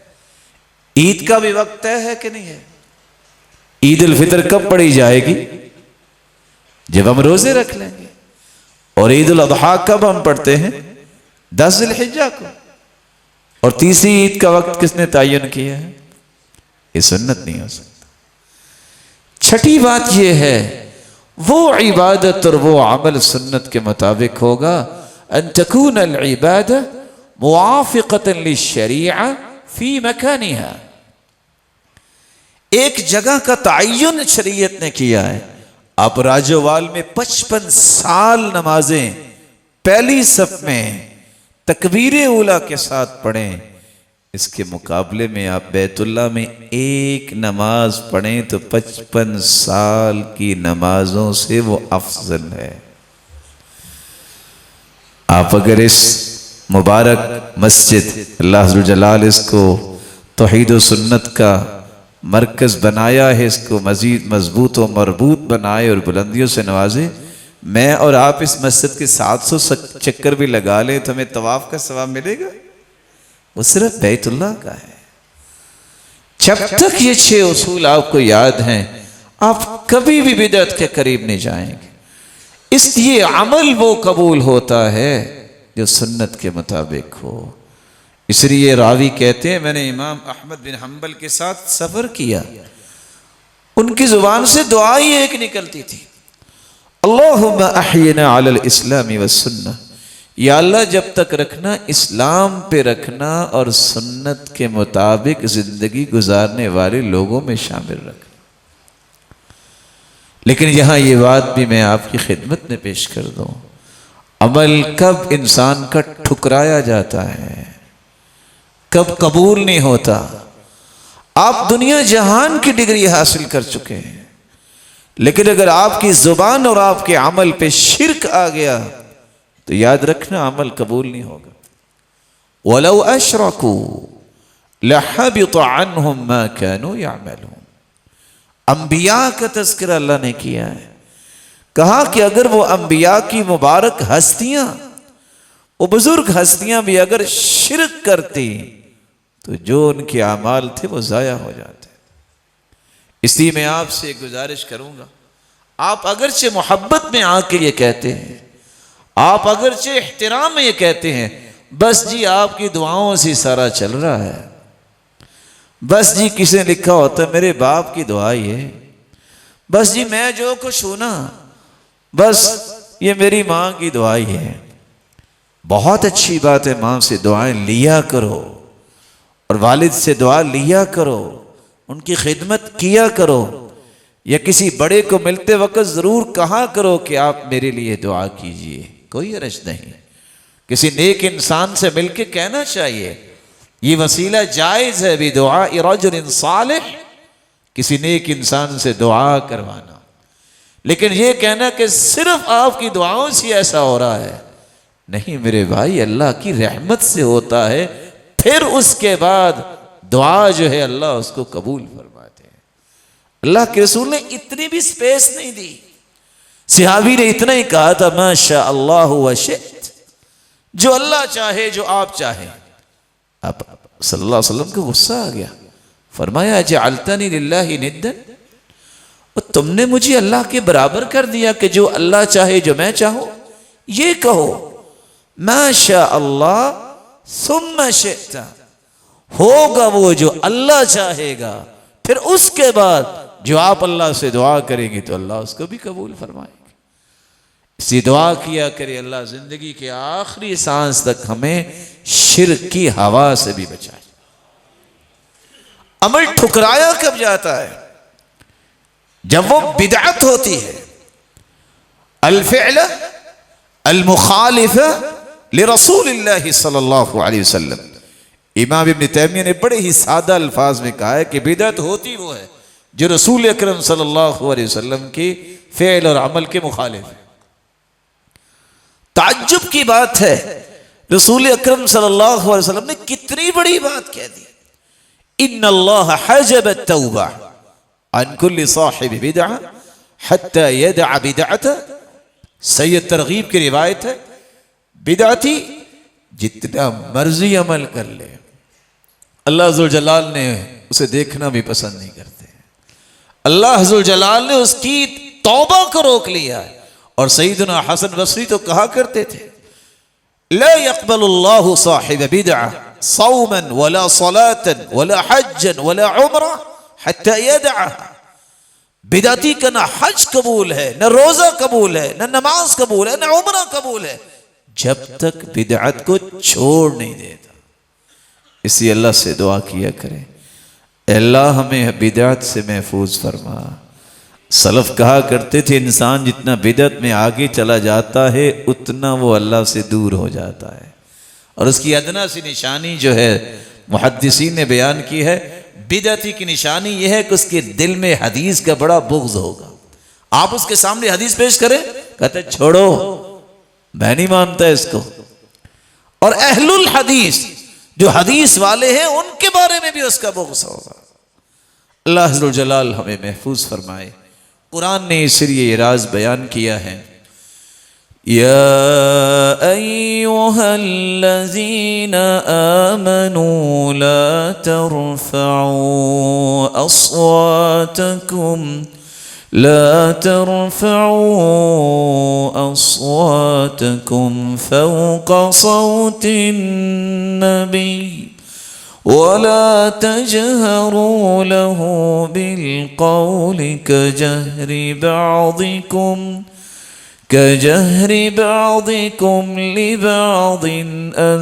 عید کا بھی وقت طے ہے کہ نہیں ہے؟ عید الفطر کب پڑھی جائے گی؟ جب ہم روزے رکھ لیں گے۔ اور عید الاضحیٰ کب ہم پڑھتے ہیں؟ 10 ذی الحجہ کو۔ اور تیسری عید کا وقت کس نے تعین کیا ہے؟ یہ سنت نہیں ہو سکتا۔ چھٹی بات یہ ہے، وہ عبادت اور وہ عمل سنت کے مطابق ہوگا۔ ان تکون العبادہ موافقۃ للشریعہ فی مکانہا، ایک جگہ کا تعین شریعت نے کیا ہے۔ آپ راجوال میں 55 سال نمازیں پہلی صف میں تکبیر اولیٰ کے ساتھ پڑھیں، اس کے مقابلے میں آپ بیت اللہ میں ایک نماز پڑھیں تو 55 سال کی نمازوں سے وہ افضل ہے۔ آپ اگر اس مبارک مسجد، اللہ عز و جلال اس کو توحید و سنت کا مرکز بنایا ہے، اس کو مزید مضبوط و مربوط بنائے اور بلندیوں سے نوازے، میں اور آپ اس مسجد کے 700 چکر بھی لگا لیں تو ہمیں طواف کا ثواب ملے گا؟ وہ صرف بیت اللہ کا ہے۔ جب تک یہ 6 اصول آپ کو یاد ہیں، آپ کبھی بھی بدعت کے قریب نہیں جائیں گے۔ اس لیے عمل وہ قبول ہوتا ہے جو سنت کے مطابق ہو۔ اس لیے راوی کہتے ہیں میں نے امام احمد بن حنبل کے ساتھ سفر کیا، ان کی زبان سے دعا ہی ایک نکلتی تھی، اللہم احینا علی الاسلام والسنہ، یا اللہ جب تک رکھنا اسلام پہ رکھنا اور سنت کے مطابق زندگی گزارنے والے لوگوں میں شامل رکھنا۔ لیکن یہاں یہ بات بھی میں آپ کی خدمت میں پیش کر دوں، عمل کب انسان کا ٹھکرایا جاتا ہے، کب قبول نہیں ہوتا۔ آپ دنیا جہان کی ڈگری حاصل کر چکے ہیں، لیکن اگر آپ کی زبان اور آپ کے عمل پہ شرک آ گیا تو یاد رکھنا عمل قبول نہیں ہوگا۔ وَلَوْ أَشْرَكُوا لَحَبِطَ عَنْهُمْ مَا كَانُوا يَعْمَلُونَ، انبیاء کا تذکرہ اللہ نے کیا ہے، کہا کہ اگر وہ انبیاء کی مبارک ہستیاں، وہ بزرگ ہستیاں بھی اگر شرک کرتی تو جو ان کے اعمال تھے وہ ضائع ہو جاتے۔ اس لیے میں آپ سے ایک گزارش کروں گا، آپ اگرچہ محبت میں آ کے یہ کہتے ہیں، آپ اگرچہ احترام میں یہ کہتے ہیں، بس جی آپ کی دعاؤں سے سارا چل رہا ہے، بس جی کسی نے لکھا ہوتا ہے میرے باپ کی دعا ہی ہے، بس جی میں جو کچھ ہوں نا، بس یہ میری ماں کی دعا ہی ہے۔ بہت اچھی بات ہے، ماں سے دعائیں لیا کرو اور والد سے دعا لیا کرو، ان کی خدمت کیا کرو، یا کسی بڑے کو ملتے وقت ضرور کہا کرو کہ آپ میرے لیے دعا کیجئے، کوئی حرج نہیں۔ کسی نیک انسان سے مل کے کہنا چاہیے، یہ وسیلہ جائز ہے، بدعاء رجل صالح، کسی نیک انسان سے دعا کروانا۔ لیکن یہ کہنا کہ صرف آپ کی دعاؤں سے ایسا ہو رہا ہے، نہیں میرے بھائی، اللہ کی رحمت سے ہوتا ہے، پھر اس کے بعد دعا جو ہے اللہ اس کو قبول فرماتے ہیں۔ اللہ کے رسول نے اتنی بھی سپیس نہیں دی، صحابی نے اتنا ہی کہا تھا ما شاء اللہ و شئت، جو اللہ چاہے، جو آپ چاہیں۔ اب صلی اللہ علیہ وسلم کو غصہ آ گیا، فرمایا جعلتنی للہ ندا، اور تم نے مجھے اللہ کے برابر کر دیا کہ جو اللہ چاہے جو میں چاہوں؟ یہ کہو ما شاء اللہ ثم شئت، ہوگا وہ جو اللہ چاہے گا، پھر اس کے بعد جو آپ اللہ سے دعا کریں گے تو اللہ اس کو بھی قبول فرمائے گا۔ اسی دعا کیا کرے اللہ زندگی کے آخری سانس تک ہمیں شرک کی ہوا سے بھی بچائے۔ عمل ٹھکرایا کب جاتا ہے؟ جب وہ بدعت ہوتی ہے، الفعل المخالف لرسول اللہ صلی اللہ علیہ وسلم۔ امام ابن تیمیہ نے بڑے ہی سادہ الفاظ میں کہا ہے کہ بدعت ہوتی وہ ہے جو رسول اکرم صلی اللہ علیہ وسلم کے فعل اور عمل کے مخالف ہے۔ تعجب کی بات ہے، رسول اکرم صلی اللہ علیہ وسلم نے کتنی بڑی بات کہہ دی، ان اللہ حجب التوبہ عن کل صاحب بدعہ حتی یدع بدعتہ۔ سید ترغیب کی روایت ہے، بدعتی جتنا مرضی عمل کر لے، اللہ ذوالجلال نے اسے دیکھنا بھی پسند نہیں کرتے۔ اللہ ذوالجلال نے اس کی توبہ کو روک لیا ہے۔ اور سیدنا حسن بصری تو کہا کرتے تھے لا يقبل اللہ صاحب بدعہ صوما ولا صلاة ولا حجا ولا عمرہ حتی یدعہ۔ بدعتی کا نہ حج قبول ہے، نہ روزہ قبول ہے، نہ نماز قبول ہے، نہ عمرہ قبول ہے، جب تک بدعت کو چھوڑ نہیں دیتا۔ اسی اللہ سے دعا کیا کریں، اے اللہ ہمیں بدعت سے محفوظ فرما۔ سلف کہا کرتے تھے انسان جتنا بدعت میں آگے چلا جاتا ہے اتنا وہ اللہ سے دور ہو جاتا ہے، اور اس کی ادنا سی نشانی جو ہے محدثین نے بیان کی ہے، بدعتی کی نشانی یہ ہے کہ اس کے دل میں حدیث کا بڑا بغض ہوگا۔ آپ اس کے سامنے حدیث پیش کریں، کہتے چھوڑو میں نہیں مانتا اس کو۔ اور اہل الحدیث جو حدیث والے ہیں ان کے بارے میں بھی اس کا بغض ہوگا۔ اللہ عز و جلال ہمیں محفوظ فرمائے۔ قرآن نے اس لیے یہ راز بیان کیا ہے، یا ایہا الذین آمنوا لا ترفعوا اصواتکم فوق صوت النبی ولا تجهروا له بالقول كجهر بعضكم لبعض أن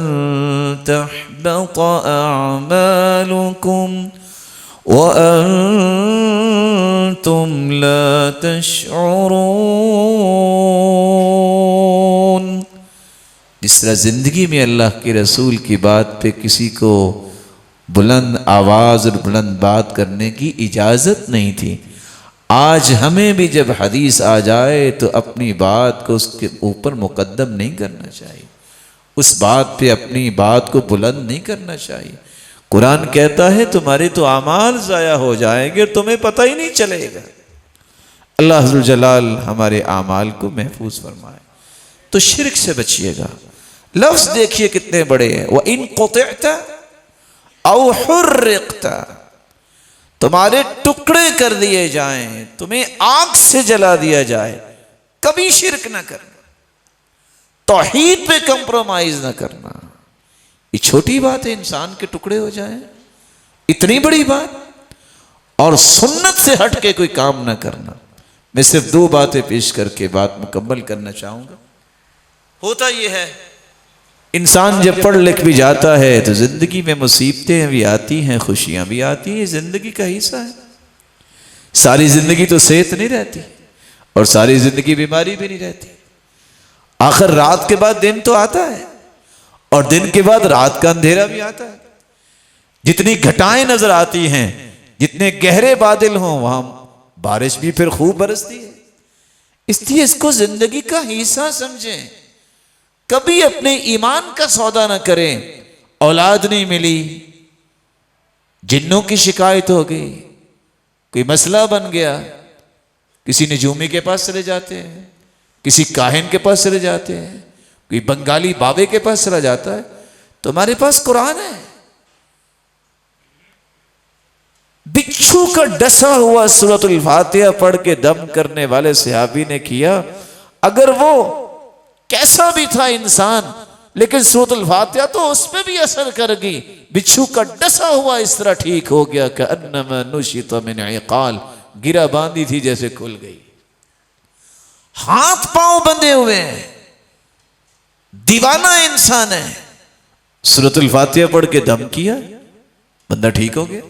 تحبط أعمالكم وأنتم لا تشعرون۔ جس طرح زندگی میں اللہ کے رسول کی بات پہ کسی کو بلند آواز اور بلند بات کرنے کی اجازت نہیں تھی، آج ہمیں بھی جب حدیث آ جائے تو اپنی بات کو اس کے اوپر مقدم نہیں کرنا چاہیے، اس بات پہ اپنی بات کو بلند نہیں کرنا چاہیے۔ قرآن کہتا ہے تمہارے تو اعمال ضائع ہو جائیں گے، تمہیں پتہ ہی نہیں چلے گا۔ اللہ عز و جلال ہمارے اعمال کو محفوظ فرمائے۔ تو شرک سے بچیے گا۔ لفظ دیکھیے کتنے بڑے ہیں، وَإِن قُطِعْتَ او حرقت، تمہارے ٹکڑے کر دیے جائیں، تمہیں آگ سے جلا دیا جائے، کبھی شرک نہ کرنا، توحید پہ کمپرومائز نہ کرنا۔ یہ چھوٹی بات ہے انسان کے ٹکڑے ہو جائیں، اتنی بڑی بات، اور سنت سے ہٹ کے کوئی کام نہ کرنا۔ میں صرف دو باتیں پیش کر کے بات مکمل کرنا چاہوں گا۔ ہوتا یہ ہے انسان جب پڑھ لکھ بھی جاتا ہے تو زندگی میں مصیبتیں بھی آتی ہیں، خوشیاں بھی آتی ہیں، یہ زندگی کا حصہ ہے۔ ساری زندگی تو صحت نہیں رہتی، اور ساری زندگی بیماری بھی نہیں رہتی۔ آخر رات کے بعد دن تو آتا ہے، اور دن کے بعد رات کا اندھیرا بھی آتا ہے۔ جتنی گھٹائیں نظر آتی ہیں، جتنے گہرے بادل ہوں، وہاں بارش بھی پھر خوب برستی ہے۔ اس لیے اس کو زندگی کا حصہ سمجھیں۔ کبھی اپنے ایمان کا سودا نہ کریں۔ اولاد نہیں ملی، جنوں کی شکایت ہو گئی، کوئی مسئلہ بن گیا، کسی نجومی کے پاس چلے جاتے ہیں، کسی کاہن کے پاس چلے جاتے ہیں، کوئی بنگالی بابے کے پاس چلا جاتا ہے، تو ہمارے پاس قرآن ہے۔ بچھو کا ڈسا ہوا سورۃ الفاتحہ پڑھ کے دم کرنے والے صحابی نے کیا، اگر وہ کیسا بھی تھا انسان لیکن سورۃ الفاتحہ تو اس پہ بھی اثر کر گئی، بچھو کا ڈسا ہوا اس طرح ٹھیک ہو گیا کہ انما نشط من عقال، گرا باندھی تھی جیسے کھل گئی، ہاتھ پاؤں بندھے ہوئے ہیں، دیوانہ انسان ہے، سورۃ الفاتحہ پڑھ کے دم کیا، بندہ ٹھیک ہو گیا۔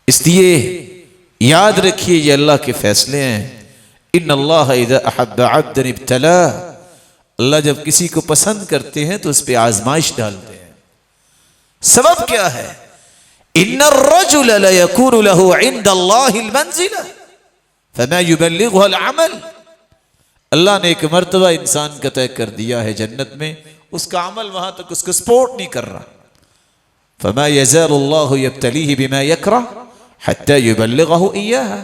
اس لیے یاد رکھیے یہ اللہ کے فیصلے ہیں۔ ان اللہ اذا احب عبدا ابتلاہ، اللہ جب کسی کو پسند کرتے ہیں تو اس پہ آزمائش ڈالتے ہیں۔ سبب کیا ہے؟ ان الرجل ليكون له عند الله المنزلہ فما يبلغها العمل، اللہ نے ایک مرتبہ انسان کا طے کر دیا ہے جنت میں، اس کا عمل وہاں تک اس کو سپورٹ نہیں کر رہا۔ فما يزال الله يبتليه بما يكره حتى يبلغه إياها،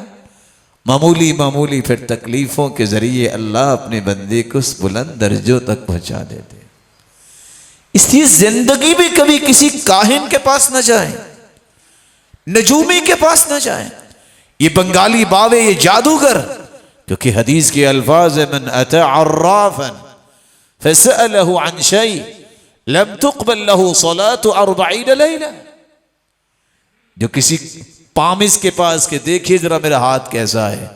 معمولی پھر تکلیفوں کے ذریعے اللہ اپنے بندے کو اس بلند درجوں تک پہنچا دیتے۔ اس لیے زندگی بھی کبھی کسی کاہن کے پاس نہ جائیں، نجومی کے پاس نہ جائیں، یہ بنگالی باوے، یہ جادوگر، کیونکہ حدیث کے الفاظ من اتى عرافا فسأله عن شيء لم تقبل له صلاة 40 ليلة، جو کسی پامس کے پاس کہ دیکھیے ذرا میرا ہاتھ کیسا ہے،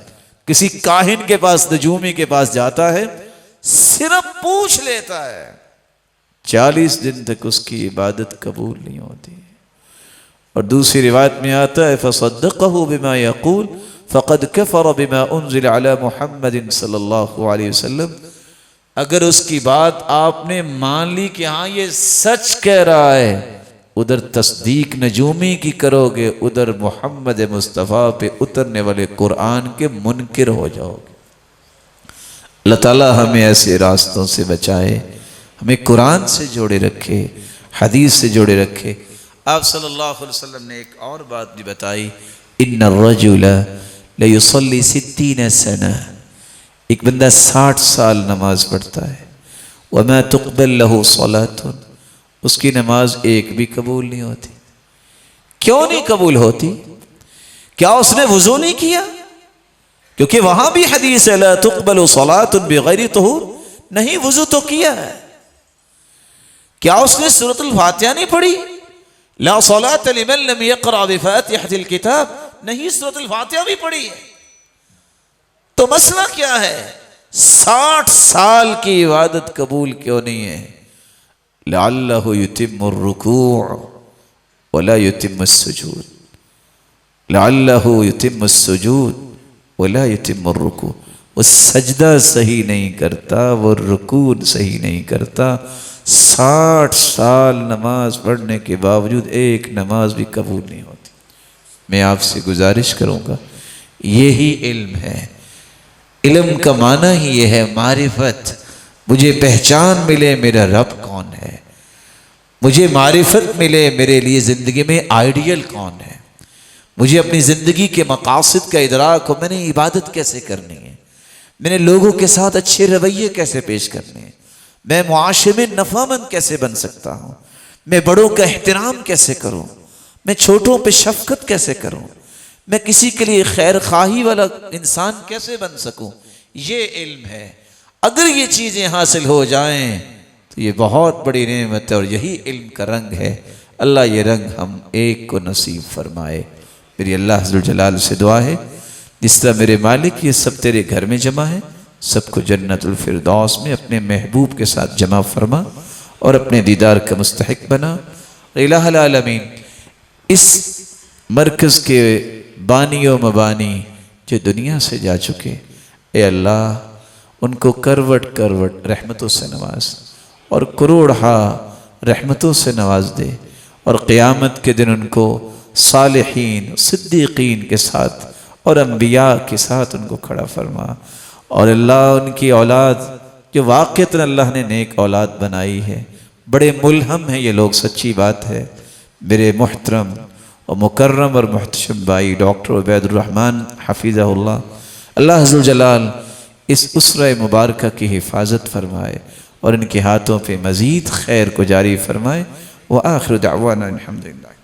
کسی کاہن کے پاس، نجومی کے پاس جاتا ہے، صرف پوچھ لیتا ہے، 40 دن تک اس کی عبادت قبول نہیں ہوتی۔ اور دوسری روایت میں آتا ہے فصدقه بما يقول فقد كفر بما انزل على محمد صلی اللہ علیہ وسلم، اگر اس کی بات آپ نے مان لی کہ ہاں یہ سچ کہہ رہا ہے، ادھر تصدیق نجومی کی کرو گے، ادھر محمد مصطفیٰ پہ اترنے والے قرآن کے منکر ہو جاؤ گے۔ اللہ تعالیٰ ہمیں ایسے راستوں سے بچائے، ہمیں قرآن سے جوڑے رکھے، حدیث سے جوڑے رکھے۔ آپ صلی اللہ علیہ وسلم نے ایک اور بات بھی بتائی، ان الرجل لیصلی 60 سنہ، ایک بندہ 60 سال نماز پڑھتا ہے، وما تقبل له صلاۃ، اس کی نماز ایک بھی قبول نہیں ہوتی۔ کیوں نہیں قبول ہوتی؟ کیا اس نے وضو نہیں کیا؟ کیونکہ وہاں بھی حدیث ہے لا تقبل صلاۃ بغیر طہور، نہیں وضو تو کیا ہے۔ کیا اس نے سورۃ الفاتحہ نہیں پڑھی؟ لا صلاۃ لمن لم يقرأ بفاتحة الكتاب، نہیں سورۃ الفاتحہ بھی پڑھی ہے۔ تو مسئلہ کیا ہے؟ 60 سال کی عبادت قبول کیوں نہیں ہے؟ لعلہ یتم الرکوع ولا یتم السجود، لعلہ یتم السجود ولا یتم الرکوع، وہ سجدہ صحیح نہیں کرتا، وہ رکوع صحیح نہیں کرتا، 60 سال نماز پڑھنے کے باوجود ایک نماز بھی قبول نہیں ہوتی۔ میں آپ سے گزارش کروں گا، یہی علم ہے، علم کا معنی ہی یہ ہے معرفت، مجھے پہچان ملے میرا رب کون ہے، مجھے معرفت ملے میرے لیے زندگی میں آئیڈیل کون ہے، مجھے اپنی زندگی کے مقاصد کا ادراک ہو، میں نے عبادت کیسے کرنی ہے، میں نے لوگوں کے ساتھ اچھے رویے کیسے پیش کرنے ہیں، میں معاشرے میں نفع مند کیسے بن سکتا ہوں، میں بڑوں کا احترام کیسے کروں، میں چھوٹوں پہ شفقت کیسے کروں، میں کسی کے لیے خیر خواہی والا انسان کیسے بن سکوں، یہ علم ہے۔ اگر یہ چیزیں حاصل ہو جائیں تو یہ بہت بڑی نعمت ہے، اور یہی علم کا رنگ ہے۔ اللہ یہ رنگ ہم ایک کو نصیب فرمائے۔ میری اللہ عز و جلال سے دعا ہے، جس طرح میرے مالک یہ سب تیرے گھر میں جمع ہے، سب کو جنت الفردوس میں اپنے محبوب کے ساتھ جمع فرما اور اپنے دیدار کا مستحق بنا۔ الہ العالمین، اس مرکز کے بانی و مبانی جو دنیا سے جا چکے، اے اللہ ان کو کروٹ کروٹ رحمتوں سے نواز اور کروڑہا رحمتوں سے نواز دے، اور قیامت کے دن ان کو صالحین صدیقین کے ساتھ اور انبیاء کے ساتھ ان کو کھڑا فرما۔ اور اللہ ان کی اولاد جو واقعتاً اللہ نے نیک اولاد بنائی ہے، بڑے ملہم ہیں یہ لوگ، سچی بات ہے۔ میرے محترم اور مکرم اور محتشم بھائی ڈاکٹر عبید الرحمن حفظہ اللہ، اللہ عز و جلال اس اسرہ مبارکہ کی حفاظت فرمائے اور ان کے ہاتھوں پہ مزید خیر کو جاری فرمائے۔ وآخر دعوانا الحمدللہ۔